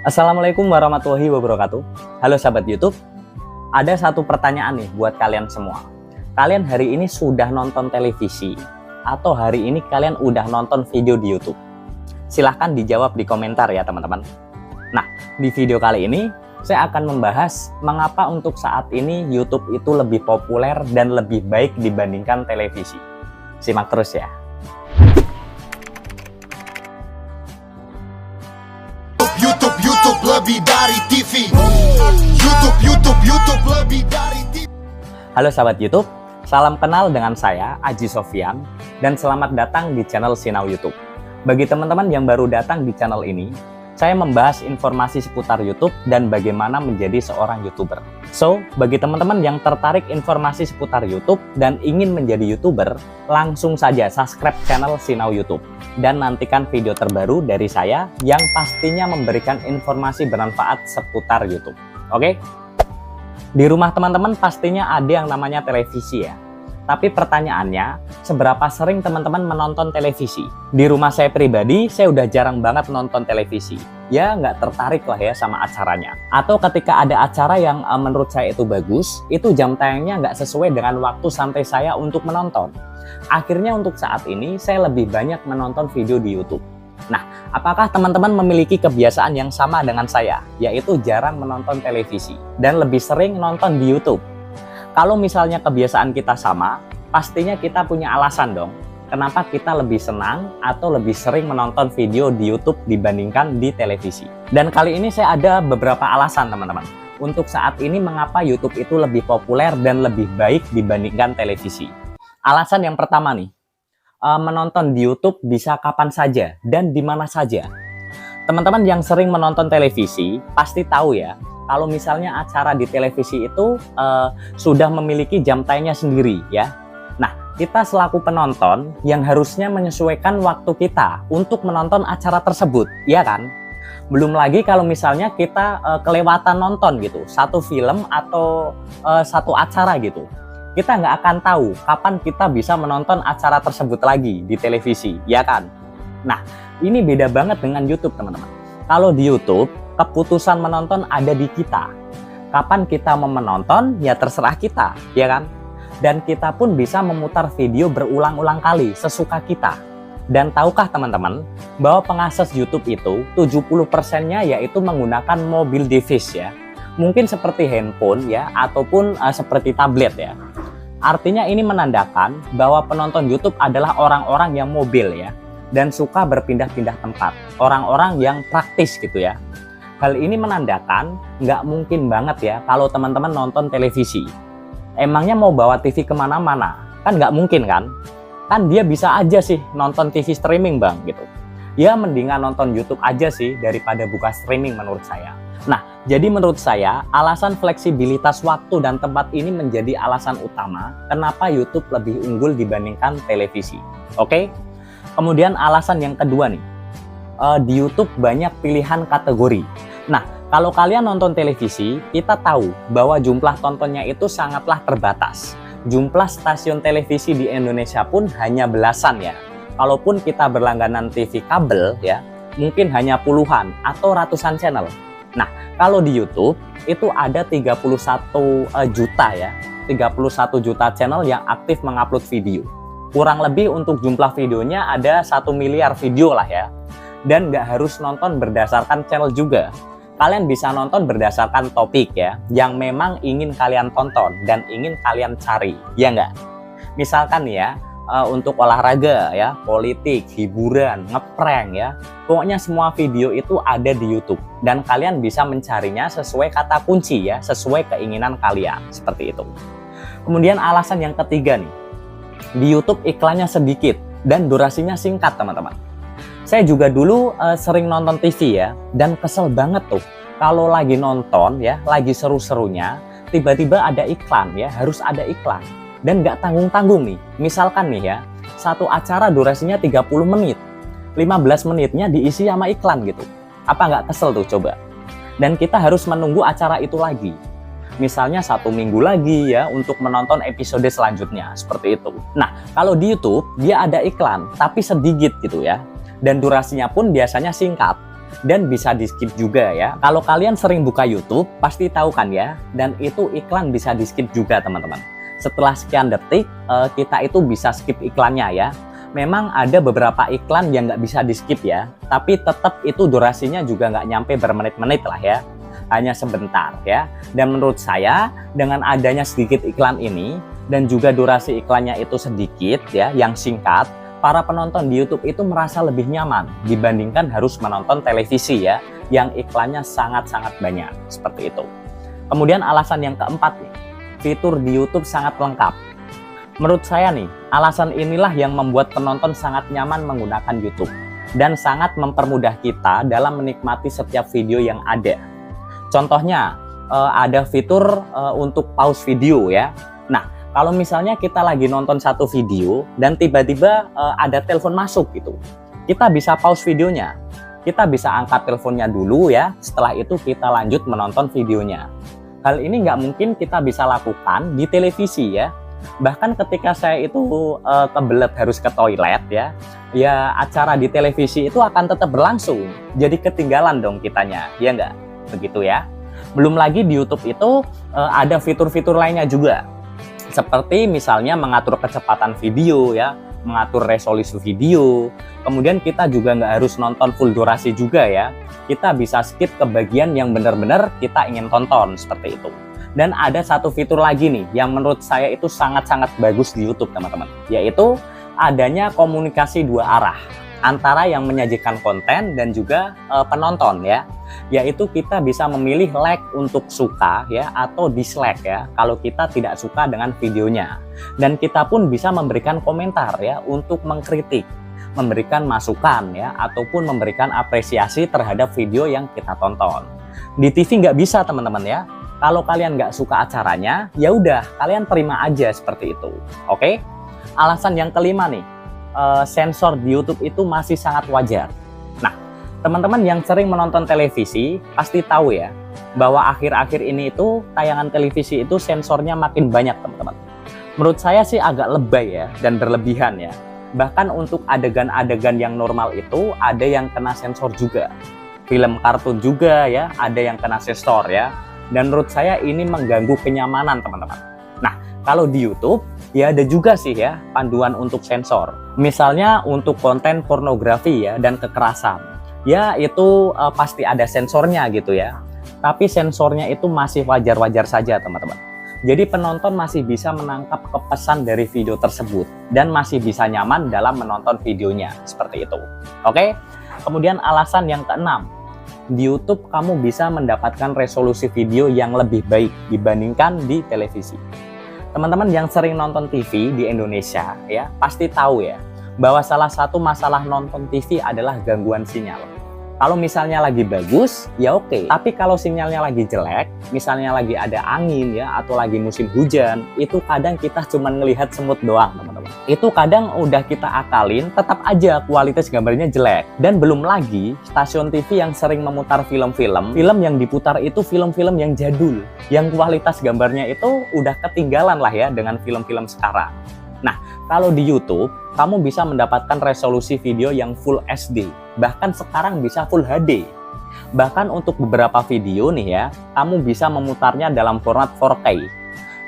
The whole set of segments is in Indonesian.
Assalamualaikum warahmatullahi wabarakatuh. Halo sahabat YouTube. Ada satu pertanyaan nih buat kalian semua. Kalian hari ini sudah nonton televisi atau hari ini kalian udah nonton video di YouTube? Silahkan dijawab di komentar ya teman-teman. Nah, di video kali ini saya akan membahas mengapa untuk saat ini YouTube itu lebih populer dan lebih baik dibandingkan televisi. Simak terus ya. YouTube lebih dari TV. YouTube lebih dari TV. Halo sahabat YouTube, salam kenal dengan saya Aji Sofyan dan selamat datang di channel Sinau YouTube. Bagi teman-teman yang baru datang di channel ini, saya membahas informasi seputar YouTube dan bagaimana menjadi seorang YouTuber. So, bagi teman-teman yang tertarik informasi seputar YouTube dan ingin menjadi YouTuber, langsung saja subscribe channel Sinau YouTube dan nantikan video terbaru dari saya yang pastinya memberikan informasi bermanfaat seputar YouTube. Oke? Di rumah teman-teman pastinya ada yang namanya televisi ya. Tapi pertanyaannya, seberapa sering teman-teman menonton televisi? Di rumah saya pribadi, saya udah jarang banget nonton televisi. Ya, nggak tertarik lah ya sama acaranya. Atau ketika ada acara yang menurut saya itu bagus, itu jam tayangnya nggak sesuai dengan waktu santai saya untuk menonton. Akhirnya untuk saat ini, saya lebih banyak menonton video di YouTube. Nah, apakah teman-teman memiliki kebiasaan yang sama dengan saya? Yaitu jarang menonton televisi dan lebih sering nonton di YouTube. Kalau misalnya kebiasaan kita sama, pastinya kita punya alasan dong. Kenapa kita lebih senang atau lebih sering menonton video di YouTube dibandingkan di televisi. Dan kali ini saya ada beberapa alasan teman-teman. Untuk saat ini mengapa YouTube itu lebih populer dan lebih baik dibandingkan televisi. Alasan yang pertama nih, menonton di YouTube bisa kapan saja dan di mana saja. Teman-teman yang sering menonton televisi pasti tahu ya, kalau misalnya acara di televisi itu sudah memiliki jam tayangnya sendiri ya. Nah, kita selaku penonton yang harusnya menyesuaikan waktu kita untuk menonton acara tersebut, ya kan? Belum lagi kalau misalnya kita kelewatan nonton gitu, satu film atau satu acara gitu. Kita nggak akan tahu kapan kita bisa menonton acara tersebut lagi di televisi, ya kan? Nah, ini beda banget dengan YouTube teman-teman. Kalau di YouTube, keputusan menonton ada di kita. Kapan kita mau menonton, ya terserah kita, ya kan? Dan kita pun bisa memutar video berulang-ulang kali sesuka kita. Dan tahukah teman-teman, bahwa pengakses YouTube itu 70%-nya yaitu menggunakan mobile device ya. Mungkin seperti handphone ya, ataupun seperti tablet ya. Artinya ini menandakan bahwa penonton YouTube adalah orang-orang yang mobil ya. Dan suka berpindah-pindah tempat. Orang-orang yang praktis gitu ya. Hal ini menandakan nggak mungkin banget ya kalau teman-teman nonton televisi. Emangnya mau bawa TV kemana-mana? Kan nggak mungkin kan? Kan dia bisa aja sih nonton TV streaming bang gitu. Ya mendingan nonton YouTube aja sih daripada buka streaming menurut saya. Nah, jadi menurut saya alasan fleksibilitas waktu dan tempat ini menjadi alasan utama kenapa YouTube lebih unggul dibandingkan televisi. Oke? Kemudian alasan yang kedua nih, di YouTube banyak pilihan kategori. Nah, kalau kalian nonton televisi, kita tahu bahwa jumlah tontonnya itu sangatlah terbatas. Jumlah stasiun televisi di Indonesia pun hanya belasan ya. Kalaupun kita berlangganan TV kabel ya, mungkin hanya puluhan atau ratusan channel. Nah, kalau di YouTube itu ada 31 juta ya, 31 juta channel yang aktif mengupload video. Kurang lebih untuk jumlah videonya ada 1 miliar video lah ya. Dan nggak harus nonton berdasarkan channel juga. Kalian bisa nonton berdasarkan topik ya, yang memang ingin kalian tonton dan ingin kalian cari, ya nggak? Misalkan nih ya, untuk olahraga ya, politik, hiburan, ngeprank ya, pokoknya semua video itu ada di YouTube. Dan kalian bisa mencarinya sesuai kata kunci ya, sesuai keinginan kalian, seperti itu. Kemudian alasan yang ketiga nih, di YouTube iklannya sedikit dan durasinya singkat teman-teman. Saya juga dulu sering nonton TV ya, dan kesel banget tuh kalau lagi nonton ya, lagi seru-serunya, tiba-tiba ada iklan ya, harus ada iklan. Dan nggak tanggung-tanggung nih, misalkan nih ya, satu acara durasinya 30 menit, 15 menitnya diisi sama iklan gitu. Apa nggak kesel tuh coba? Dan kita harus menunggu acara itu lagi. Misalnya 1 minggu lagi ya untuk menonton episode selanjutnya, seperti itu. Nah, kalau di YouTube dia ada iklan, tapi sedikit gitu ya. Dan durasinya pun biasanya singkat. dan bisa di skip juga ya. Kalau kalian sering buka YouTube pasti tahu kan ya, dan itu iklan bisa di skip juga teman-teman. Setelah sekian detik kita itu bisa skip iklannya ya. Memang ada beberapa iklan yang nggak bisa di skip ya, tapi tetap itu durasinya juga nggak nyampe bermenit-menit lah ya, hanya sebentar ya. Dan menurut saya dengan adanya sedikit iklan ini dan juga durasi iklannya itu sedikit ya, yang singkat, para penonton di YouTube itu merasa lebih nyaman dibandingkan harus menonton televisi ya, yang iklannya sangat-sangat banyak, seperti itu. Kemudian alasan yang keempat nih, fitur di YouTube sangat lengkap. Menurut saya nih, alasan inilah yang membuat penonton sangat nyaman menggunakan YouTube dan sangat mempermudah kita dalam menikmati setiap video yang ada. Contohnya, ada fitur untuk pause video ya. Nah, kalau misalnya kita lagi nonton satu video dan tiba-tiba ada telepon masuk gitu, kita bisa pause videonya. Kita bisa angkat teleponnya dulu ya, setelah itu kita lanjut menonton videonya. Hal ini nggak mungkin kita bisa lakukan di televisi ya. Bahkan ketika saya itu kebelet harus ke toilet ya, acara di televisi itu akan tetap berlangsung. Jadi ketinggalan dong kitanya, ya nggak? Begitu ya. Belum lagi di YouTube itu ada fitur-fitur lainnya juga. Seperti misalnya mengatur kecepatan video ya, mengatur resolusi video. Kemudian kita juga nggak harus nonton full durasi juga ya. Kita bisa skip ke bagian yang benar-benar kita ingin tonton, seperti itu. Dan ada satu fitur lagi nih yang menurut saya itu sangat-sangat bagus di YouTube teman-teman, yaitu adanya komunikasi dua arah antara yang menyajikan konten dan juga penonton ya. Yaitu kita bisa memilih like untuk suka ya atau dislike ya kalau kita tidak suka dengan videonya. Dan kita pun bisa memberikan komentar ya untuk mengkritik, memberikan masukan ya ataupun memberikan apresiasi terhadap video yang kita tonton. Di TV nggak bisa teman-teman ya. Kalau kalian nggak suka acaranya, ya udah kalian terima aja seperti itu. Oke? Alasan yang kelima nih, sensor di YouTube itu masih sangat wajar. Nah, teman-teman yang sering menonton televisi pasti tahu ya bahwa akhir-akhir ini itu tayangan televisi itu sensornya makin banyak teman-teman. Menurut saya sih agak lebay ya dan berlebihan ya. Bahkan untuk adegan-adegan yang normal itu ada yang kena sensor juga. Film kartun juga ya ada yang kena sensor ya. Dan menurut saya ini mengganggu kenyamanan teman-teman. Nah, kalau di YouTube ya ada juga sih ya panduan untuk sensor. Misalnya untuk konten pornografi ya dan kekerasan. Ya itu pasti ada sensornya gitu ya. Tapi sensornya itu masih wajar-wajar saja teman-teman. Jadi penonton masih bisa menangkap kepesan dari video tersebut dan masih bisa nyaman dalam menonton videonya seperti itu. Oke? Kemudian alasan yang keenam, di YouTube kamu bisa mendapatkan resolusi video yang lebih baik dibandingkan di televisi. Teman-teman yang sering nonton TV di Indonesia ya pasti tahu ya bahwa salah satu masalah nonton TV adalah gangguan sinyal. Kalau misalnya lagi bagus ya oke, tapi kalau sinyalnya lagi jelek, misalnya lagi ada angin ya atau lagi musim hujan, itu kadang kita cuma ngelihat semut doang teman-teman. Itu kadang udah kita akalin, tetap aja kualitas gambarnya jelek. Dan belum lagi stasiun TV yang sering memutar film-film yang diputar itu film-film yang jadul, yang kualitas gambarnya itu udah ketinggalan lah ya dengan film-film sekarang. Nah, kalau di YouTube, kamu bisa mendapatkan resolusi video yang Full HD. Bahkan sekarang bisa Full HD. Bahkan untuk beberapa video nih ya, kamu bisa memutarnya dalam format 4K.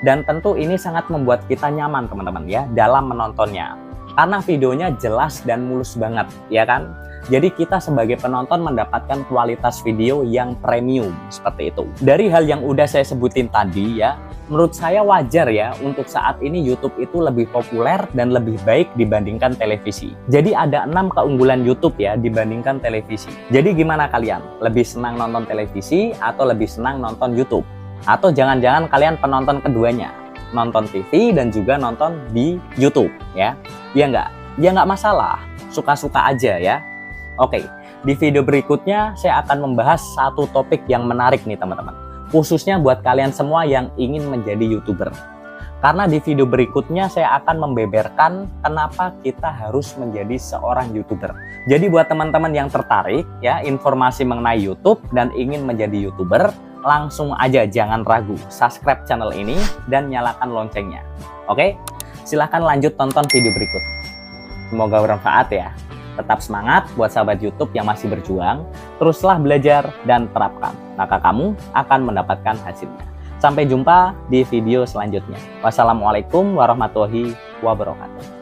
Dan tentu ini sangat membuat kita nyaman teman-teman ya, dalam menontonnya. Karena videonya jelas dan mulus banget, ya kan? Jadi kita sebagai penonton mendapatkan kualitas video yang premium, seperti itu. Dari hal yang udah saya sebutin tadi ya, menurut saya wajar ya untuk saat ini YouTube itu lebih populer dan lebih baik dibandingkan televisi. Jadi ada 6 keunggulan YouTube ya dibandingkan televisi. Jadi gimana kalian? Lebih senang nonton televisi atau lebih senang nonton YouTube? Atau jangan-jangan kalian penonton keduanya? Nonton TV dan juga nonton di YouTube ya? Ya nggak masalah, suka-suka aja ya. Oke, di video berikutnya saya akan membahas satu topik yang menarik nih teman-teman. Khususnya buat kalian semua yang ingin menjadi YouTuber. Karena di video berikutnya saya akan membeberkan kenapa kita harus menjadi seorang YouTuber. Jadi buat teman-teman yang tertarik ya informasi mengenai YouTube dan ingin menjadi YouTuber, langsung aja jangan ragu, subscribe channel ini dan nyalakan loncengnya. Oke, silahkan lanjut tonton video berikut. Semoga bermanfaat ya. Tetap semangat buat sahabat YouTube yang masih berjuang, teruslah belajar dan terapkan, maka kamu akan mendapatkan hasilnya. Sampai jumpa di video selanjutnya. Wassalamualaikum warahmatullahi wabarakatuh.